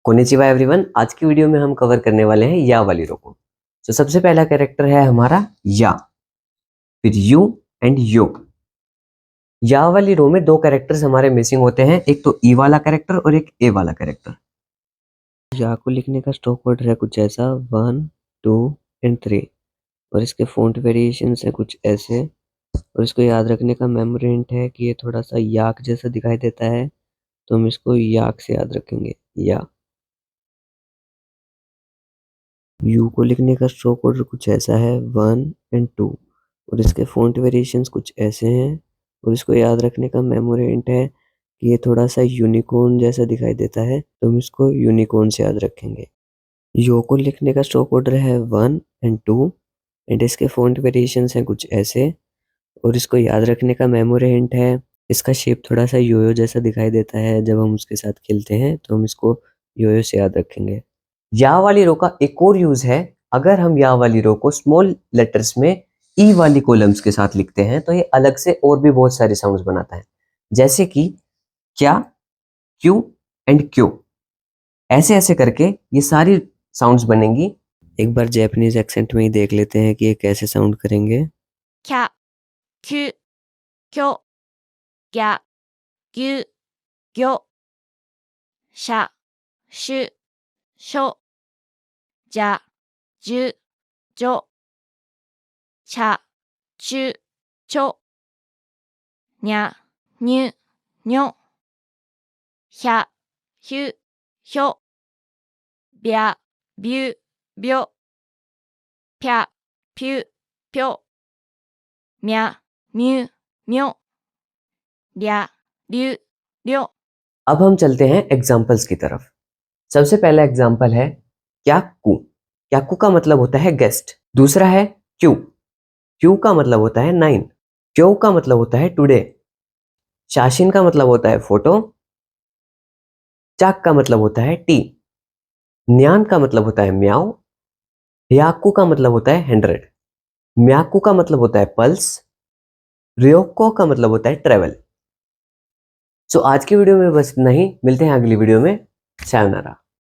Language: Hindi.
कोनिचिवा एवरीवन, आज की वीडियो में हम कवर करने वाले हैं या वाली रो को। तो सबसे पहला कैरेक्टर है हमारा या, फिर यू एंड यो। या वाली रो में दो कैरेक्टर्स हमारे मिसिंग होते हैं, एक तो ई वाला कैरेक्टर और एक ए वाला कैरेक्टर। या को लिखने का स्टॉप वर्ड है कुछ ऐसा 1, 2 एंड 3 और इसके फॉन्ट वेरिएशंस है कुछ ऐसे। और इसको याद रखने का मेमोरी हिंट है कि ये थोड़ा सा याक जैसा दिखाई देता है, तो हम इसको याक से याद रखेंगे या। यू को लिखने का स्ट्रोक ऑर्डर कुछ ऐसा है 1 एंड 2 और इसके फॉन्ट वेरिएशंस कुछ ऐसे हैं। और इसको याद रखने का मेमोरी हिंट है कि ये थोड़ा सा यूनिकॉर्न जैसा दिखाई देता है, तो हम इसको यूनिकॉर्न से याद रखेंगे। यो को लिखने का स्ट्रोक ऑर्डर है 1 एंड 2 एंड इसके फॉन्ट वेरिएशंस हैं कुछ ऐसे। और इसको याद रखने का मेमोरी हिंट है, इसका शेप थोड़ा सा योयो जैसा दिखाई देता है, जब हम उसके साथ खेलते हैं तो हम इसको योयो से याद रखेंगे। या वाली रो का एक और यूज है, अगर हम या वाली रो को स्मॉल लेटर्स में ई वाली कॉलम्स के साथ लिखते हैं तो ये अलग से और भी बहुत सारे साउंड्स बनाता है, जैसे कि क्या, क्यू एंड क्यो। ऐसे ऐसे करके ये सारी साउंड्स बनेंगी। एक बार जैपनीज एक्सेंट में ही देख लेते हैं कि ये कैसे साउंड करेंगे। क्या, क्यू, क्यो, क्या, क्यू, क्यो, शा, शु, शो, जा, जु, जो, छा, चु, चो, न्या, न्यू, न्यो, ह्या, ह्यू, ह्यो, ब्या, ब्यू, ब्यो, प्या, प्यू, प्यो, म्या, म्यू, म्यो, ल्या, ल्यू, ल्यो। अब हम चलते हैं एग्जाम्पल्स की तरफ। सबसे पहला एग्जाम्पल है क्याकू। क्याकू का मतलब होता है गेस्ट। दूसरा है क्यू। क्यू का मतलब होता है 9। क्यो का मतलब होता है टुडे। शाशिन का मतलब होता है फोटो। चाक का मतलब होता है टी। न्यान का मतलब होता है म्याओ। याकू का मतलब होता है 100। म्याकू का मतलब होता है पल्स। रियोको का मतलब होता है ट्रेवल। सो आज की वीडियो में बस इतना ही, मिलते हैं अगली वीडियो में। सायोनारा।